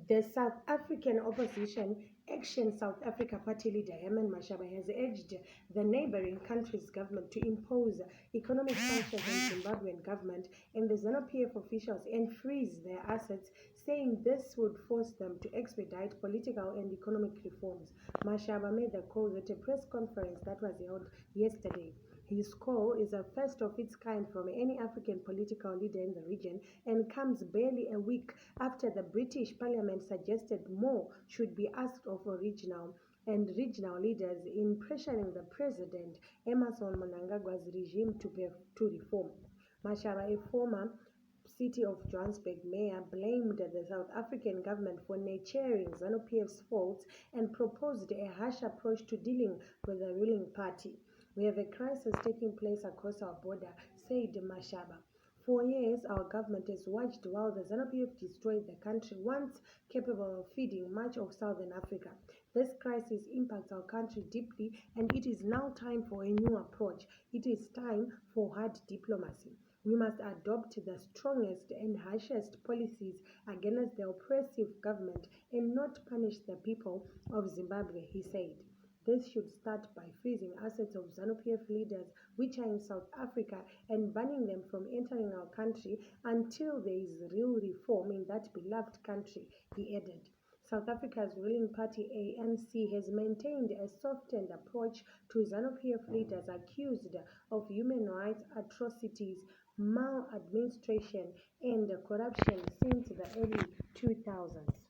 The South African opposition Action South Africa party leader Herman Mashaba has urged the neighboring country's government to impose economic sanctions on Zimbabwean government and the ZANU-PF officials and freeze their assets, saying this would force them to expedite political and economic reforms. Mashaba made the call at a press conference that was held yesterday. His call is a first of its kind from any African political leader in the region and comes barely a week after the British Parliament suggested more should be asked of regional leaders in pressuring the President Emmerson Mnangagwa's regime to reform. Mashaba, a former City of Johannesburg mayor, blamed the South African government for nurturing ZANU-PF's faults and proposed a harsh approach to dealing with the ruling party. We have a crisis taking place across our border, said Mashaba. For years, our government has watched while the ZANU-PF destroyed the country once capable of feeding much of Southern Africa. This crisis impacts our country deeply, and it is now time for a new approach. It is time for hard diplomacy. We must adopt the strongest and harshest policies against the oppressive government and not punish the people of Zimbabwe, he said. This should start by freezing assets of ZANU-PF leaders which are in South Africa and banning them from entering our country until there is real reform in that beloved country, he added. South Africa's ruling party ANC has maintained a softened approach to ZANU-PF leaders accused of human rights atrocities, maladministration, and corruption since the early 2000s.